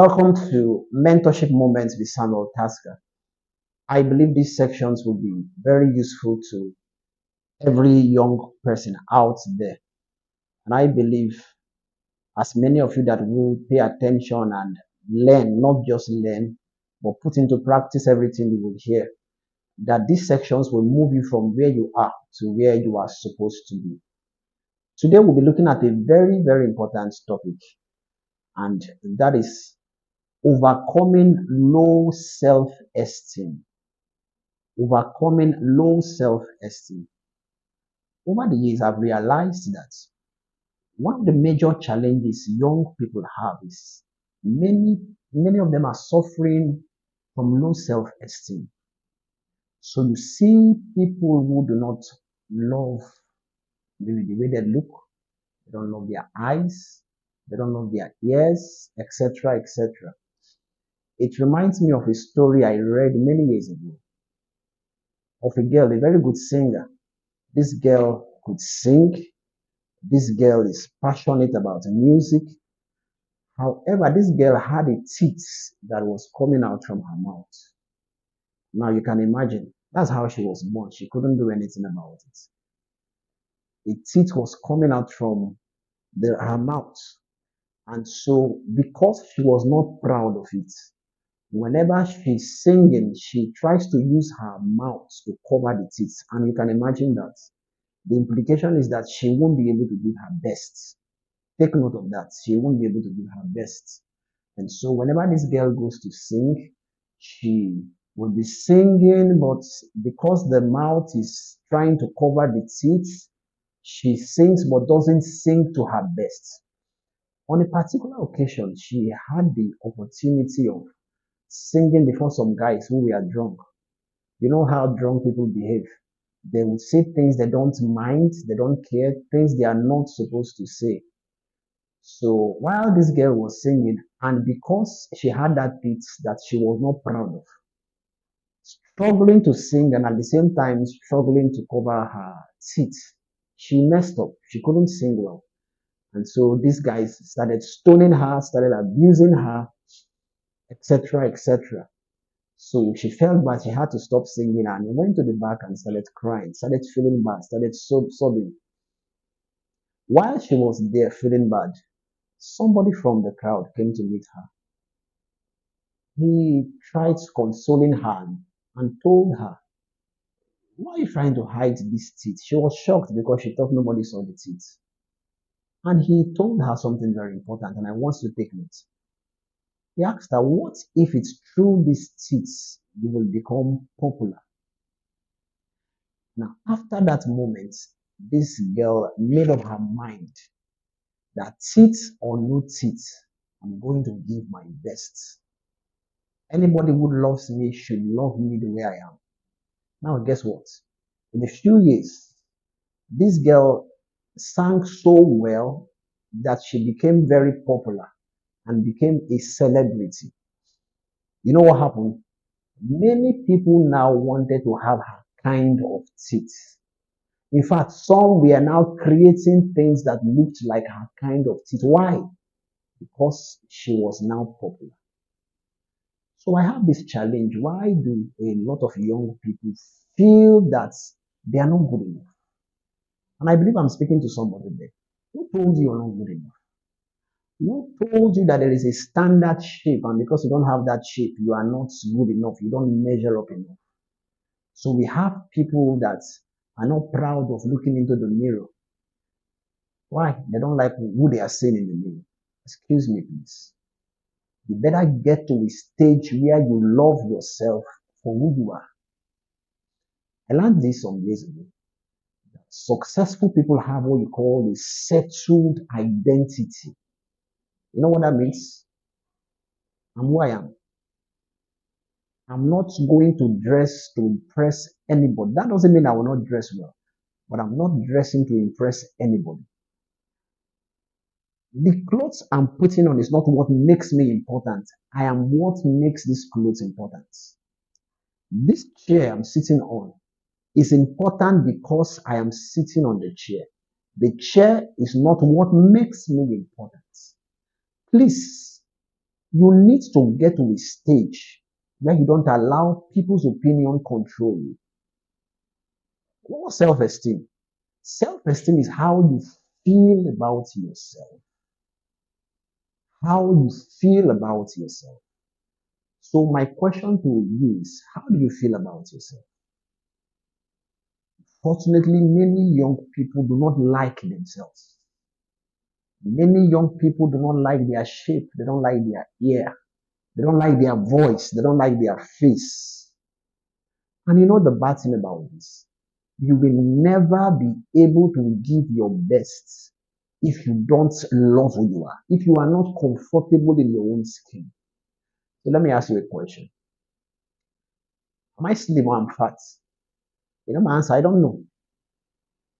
Welcome to Mentorship Moments with Samuel Tasker. I believe these sections will be very useful to every young person out there. And I believe as many of you that will pay attention and learn, not just learn, but put into practice everything you will hear, that these sections will move you from where you are to where you are supposed to be. Today we'll be looking at a very, very important topic, and that is overcoming low self-esteem. Overcoming low self-esteem. Over the years, I've realized that one of the major challenges young people have is many of them are suffering from low self-esteem. So you see people who do not love maybe the way they look, they don't love their eyes, they don't love their ears, etc., etc. It reminds me of a story I read many years ago of a girl, a very good singer. This girl could sing. This girl is passionate about music. However, this girl had a teeth that was coming out from her mouth. Now you can imagine, that's how she was born. She couldn't do anything about it. A teeth was coming out from her mouth. And so, because she was not proud of it, whenever she's singing, she tries to use her mouth to cover the teeth. And you can imagine that. The implication is that she won't be able to give her best. Take note of that. She won't be able to give her best. And so whenever this girl goes to sing, she will be singing, but because the mouth is trying to cover the teeth, she sings but doesn't sing to her best. On a particular occasion, she had the opportunity of singing before some guys who were drunk. You know how drunk people behave. They will say things they don't mind, they don't care, things they are not supposed to say. So while this girl was singing, and because she had that pitch that she was not proud of, struggling to sing and at the same time struggling to cover her teeth, she messed up. She couldn't sing well. And so these guys started stoning her, started abusing her, etc., etc. So she felt bad. She had to stop singing and went to the back and started crying, started feeling bad, started sobbing. While she was there feeling bad, somebody from the crowd came to meet her. He tried consoling her and told her, "Why are you trying to hide these teeth?" She was shocked because she thought nobody saw the teeth. And he told her something very important, and I want you to take note. He asked her, "What if it's through these teeth you will become popular?" Now, after that moment, this girl made up her mind that teeth or no teeth, I'm going to give my best. Anybody who loves me should love me the way I am. Now, guess what? In a few years, this girl sang so well that she became very popular and became a celebrity. You know what happened? Many people now wanted to have her kind of teeth. In fact, some were now creating things that looked like her kind of teeth. Why? Because she was now popular. So I have this challenge. Why do a lot of young people feel that they are not good enough? And I believe I'm speaking to somebody there. Who told you you're not good enough? Who told you that there is a standard shape and because you don't have that shape, you are not good enough, you don't measure up enough? So we have people that are not proud of looking into the mirror. Why? They don't like who they are seeing in the mirror. Excuse me, please. You better get to a stage where you love yourself for who you are. I learned this some years ago. Successful people have what you call a settled identity. You know what that means? I'm who I am. I'm not going to dress to impress anybody. That doesn't mean I will not dress well, but I'm not dressing to impress anybody. The clothes I'm putting on is not what makes me important. I am what makes these clothes important. This chair I'm sitting on is important because I am sitting on the chair. The chair is not what makes me important. Please, You need to get to a stage where you don't allow people's opinion control you. What's self-esteem? Self-esteem is how you feel about yourself. How you feel about yourself. So my question to you is, how do you feel about yourself? Fortunately, many young people do not like themselves. Many young people do not like their shape. They don't like their ear. They don't like their voice. They don't like their face. And you know the bad thing about this? You will never be able to give your best if you don't love who you are, if you are not comfortable in your own skin. So let me ask you a question. Am I slim or I'm fat? You know my answer, I don't know.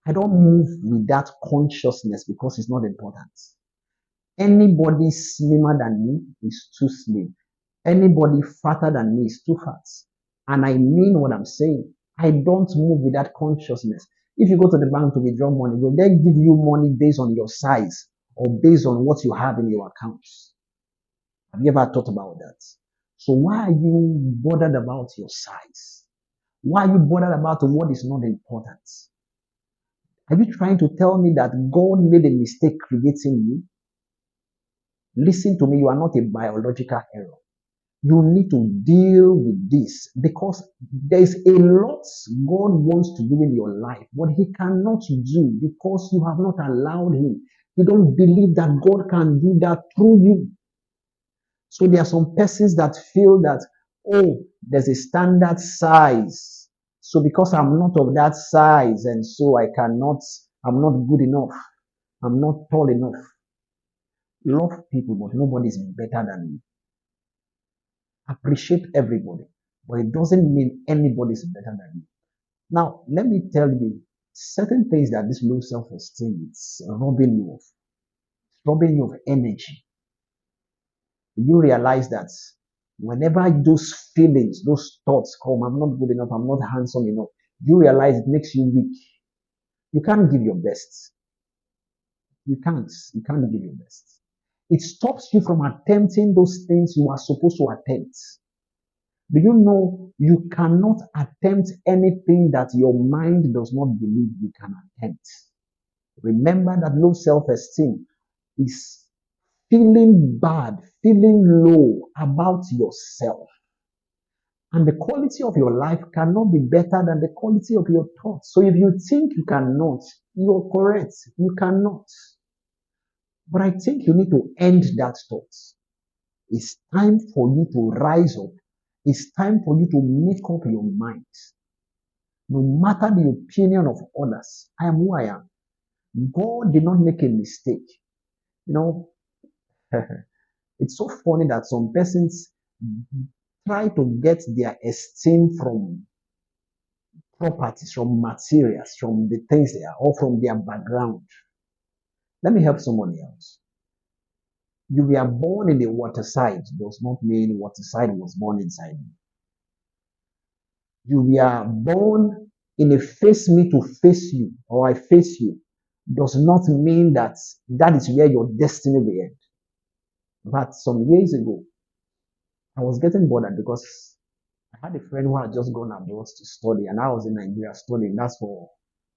I don't move with that consciousness because it's not important. Anybody slimmer than me is too slim. Anybody fatter than me is too fat. And I mean what I'm saying. I don't move with that consciousness. If you go to the bank to withdraw money, will they give you money based on your size or based on what you have in your accounts? Have you ever thought about that? So why are you bothered about your size? Why are you bothered about what is not important? Are you trying to tell me that God made a mistake creating you? Listen to me, you are not a biological error. You need to deal with this because there is a lot God wants to do in your life, but He cannot do because you have not allowed Him. You don't believe that God can do that through you. So there are some persons that feel that, oh, there's a standard size. So because I'm not of that size, and so I'm not good enough. I'm not tall enough. Love people, but nobody is better than you. Appreciate everybody, but it doesn't mean anybody is better than you. Now, let me tell you certain things that this low self-esteem is robbing you of. It's robbing you of energy. You realize that whenever those feelings, those thoughts come, I'm not good enough, I'm not handsome enough, you realize it makes you weak. You can't give your best. You can't. You can't give your best. It stops you from attempting those things you are supposed to attempt. Do you know you cannot attempt anything that your mind does not believe you can attempt? Remember that low self-esteem is feeling bad, feeling low about yourself. And the quality of your life cannot be better than the quality of your thoughts. So if you think you cannot, you're correct. You cannot. But I think you need to end that thought. It's time for you to rise up. It's time for you to make up your mind. No matter the opinion of others, I am who I am. God did not make a mistake. You know, it's so funny that some persons try to get their esteem from properties, from materials, from the things they are, or from their background. Let me help somebody else. You were born in the waterside does not mean waterside was born inside you. You were born in a face me to face you, or I face you, does not mean that that is where your destiny will end. But some years ago, I was getting bothered because I had a friend who had just gone abroad to study, and I was in Nigeria studying. That's for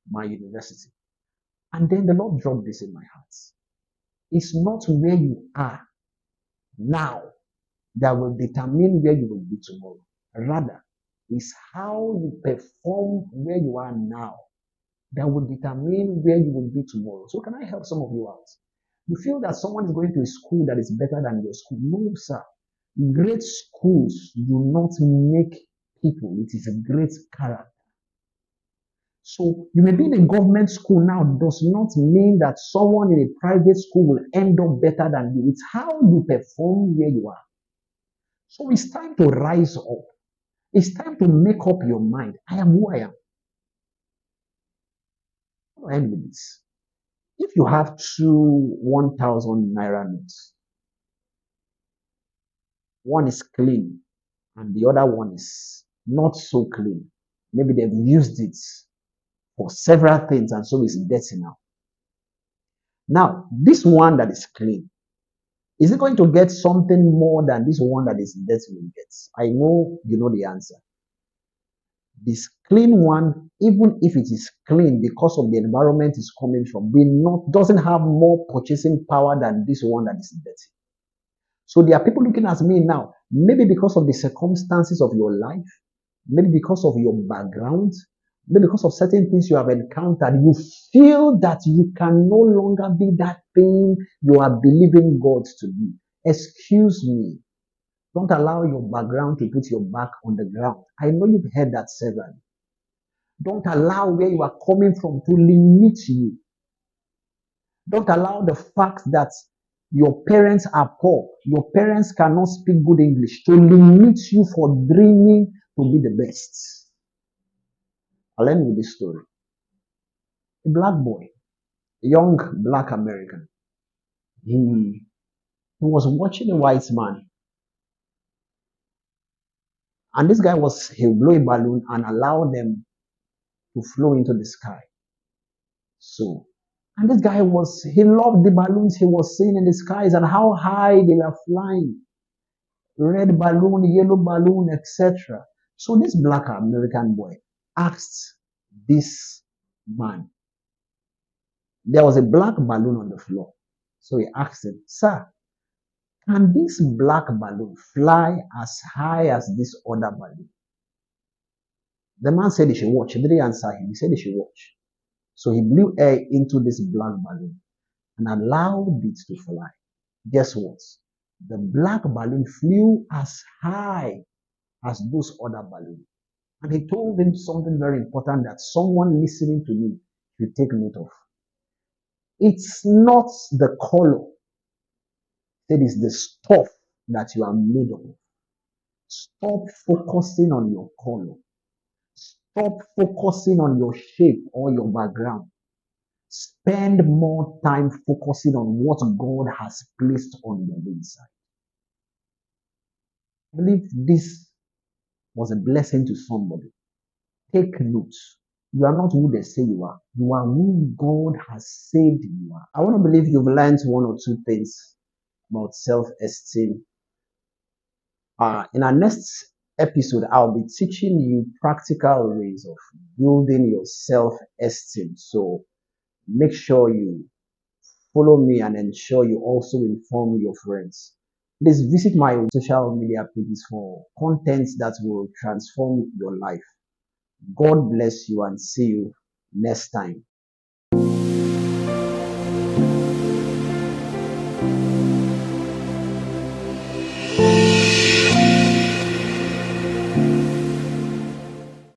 my university. And then the Lord dropped this in my heart. It's not where you are now that will determine where you will be tomorrow. Rather, it's how you perform where you are now that will determine where you will be tomorrow. So can I help some of you out? You feel that someone is going to a school that is better than your school. No, sir. Great schools do not make people. It is a great character. So you may be in a government school now does not mean that someone in a private school will end up better than you. It's how you perform where you are. So it's time to rise up. It's time to make up your mind. I am who I am. I'll end with this. If you have two 1,000 naira notes, one is clean and the other one is not so clean. Maybe they've used it for several things and so it's dirty now. Now, this one that is clean, Is it going to get something more than this one that is dirty will get? I know you know the answer. This clean one, even if it is clean because of the environment it's coming from, will not doesn't have more purchasing power than this one that is dirty. So there are people looking at me now, maybe because of the circumstances of your life, maybe because of your background, maybe because of certain things you have encountered, you feel that you can no longer be that thing you are believing God to be. Excuse me. Don't allow your background to put your back on the ground. I know you've heard that several. Don't allow where you are coming from to limit you. Don't allow the fact that your parents are poor, your parents cannot speak good English to limit you for dreaming to be the best. I'll end with this story. A black boy, a young black American, he was watching a white man, and this guy was he blow a balloon and allow them to flow into the sky. So, and this guy he loved the balloons he was seeing in the skies and how high they were flying. Red balloon, yellow balloon, etc. So this black American boy asked this man, there was a black balloon on the floor. So he asked him, Sir, can this black balloon fly as high as this other balloon? The man said he should watch. He didn't answer him. He said he should watch. So he blew air into this black balloon and allowed it to fly. Guess what? The black balloon flew as high as those other balloons. And he told him something very important that someone listening to me should take note of. It's not the color, it is the stuff that you are made of. Stop focusing on your color. Stop focusing on your shape or your background. Spend more time focusing on what God has placed on your inside. I believe this was a blessing to somebody. Take notes. You are not who they say you are. You are who God has said you are. I want to believe you've learned one or two things about self-esteem. In our next episode, I'll be teaching you practical ways of building your self-esteem. So make sure you follow me and ensure you also inform your friends. Please visit my social media pages for content that will transform your life. God bless you and see you next time.